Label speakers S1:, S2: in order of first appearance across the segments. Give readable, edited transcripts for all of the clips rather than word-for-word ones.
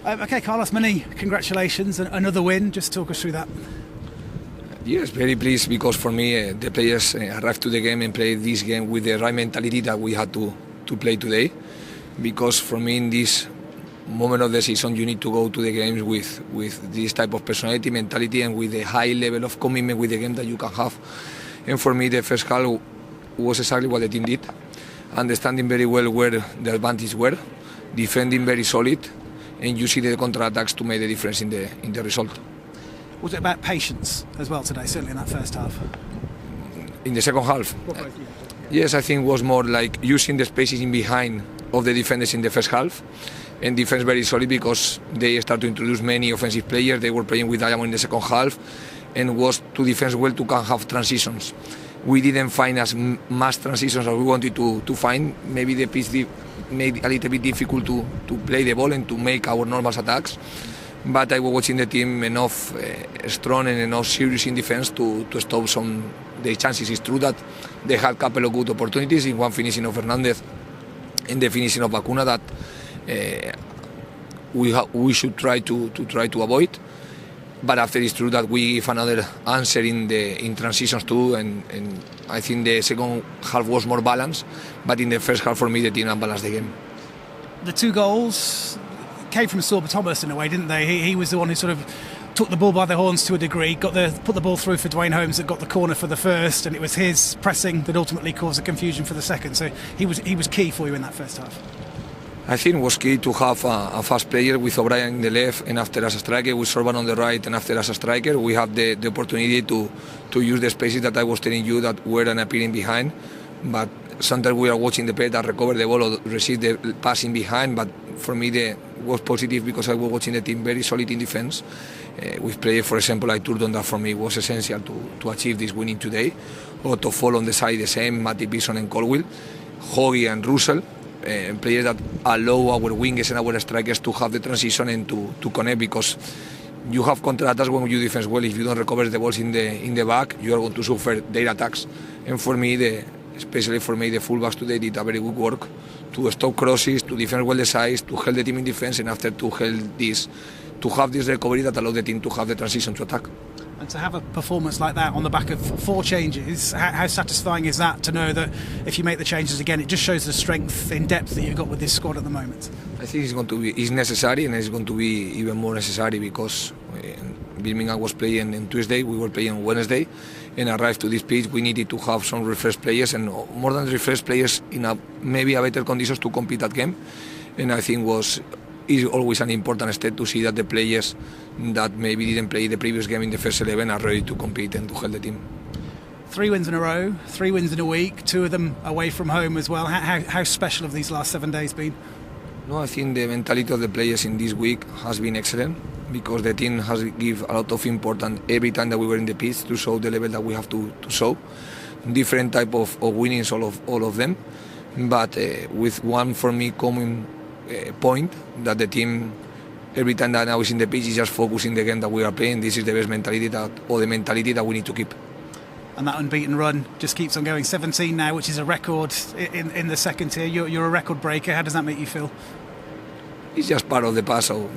S1: Okay, Carlos, many congratulations. Another win. Just talk us through that.
S2: Yes, very pleased because for me the players arrived to the game and played this game with the right mentality that we had to play today. Because for me in this moment of the season you need to go to the games with this type of personality, mentality, and with a high level of commitment with the game that you can have. And for me the first half was exactly what the team did, understanding very well where the advantages were, defending very solid, and using the counter-attacks to make the difference in the result.
S1: Was it about patience as well today, certainly in that first half?
S2: In the second half? Yes, I think it was more like using the spaces in behind of the defenders in the first half, and defense very solid because they started to introduce many offensive players. They were playing with Diamond in the second half, and was to defend well to can have transitions. We didn't find as much transitions as we wanted to find. Maybe the pitch made it a little bit difficult to play the ball and to make our normal attacks. But I was watching the team enough strong and enough serious in defense to stop some the chances. It's true that they had a couple of good opportunities, in one finishing of Fernandez and the finishing of Bacuna that we should try to avoid. But after it's true that we give another answer in transitions too, and I think the second half was more balanced, but in the first half for me the team unbalanced the game.
S1: The two goals came from Sorba Thomas in a way, didn't they? He was the one who sort of took the ball by the horns to a degree, put the ball through for Dwayne Holmes that got the corner for the first, and it was his pressing that ultimately caused the confusion for the second. So he was key for you in that first half.
S2: I think it was key to have a fast player with O'Brien in the left and after as a striker, with Sorban on the right and after as a striker. We have the opportunity to use the spaces that I was telling you that were appearing behind. But sometimes we are watching the player that recover the ball or receive the passing behind. But for me, it was positive because I was watching the team very solid in defense. With players, for example, like Turton, that for me was essential to achieve this winning today. Or to fall on the side the same, Matty Bison and Colwill, Hoggy and Russell. Players that allow our wingers and our strikers to have the transition and to connect, because you have counter-attacks when you defend well. If you don't recover the balls in the back, you are going to suffer their attacks. And for me, especially for me, the fullbacks today did a very good work to stop crosses, to defend well the sides, to help the team in defense, and after to have this recovery that allowed the team to have the transition to attack.
S1: And to have a performance like that on the back of 4 changes, how satisfying is that to know that if you make the changes again, it just shows the strength in depth that you've got with this squad at the moment?
S2: I think it's necessary, and it's going to be even more necessary because Birmingham was playing on Tuesday, we were playing on Wednesday, and arrived to this pitch. We needed to have some refreshed players, and more than refreshed players in maybe a better conditions to compete that game. And I think is always an important step to see that the players that maybe didn't play the previous game in the first 11 are ready to compete and to help the team.
S1: 3 wins in a row, 3 wins in a week, 2 of them away from home as well. How special have these last 7 days been?
S2: No, I think the mentality of the players in this week has been excellent, because the team has given a lot of importance every time that we were in the pitch to show the level that we have to show. Different type of winnings, all of them, but with one for me common point, that the team every time that now is in the pitch is just focusing the game that we are playing. This is the best mentality the mentality that we need to keep.
S1: And that unbeaten run just keeps on going. 17 now, which is a record in the second tier. You're a record breaker. How does that make you feel?
S2: It's just part of the past. So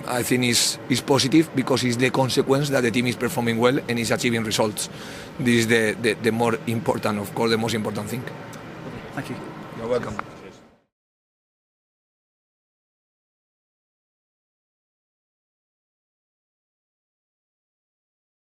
S2: I think it's positive because it's the consequence that the team is performing well and is achieving results. This is the more important, of course, the most important thing.
S1: Thank you.
S2: You're welcome.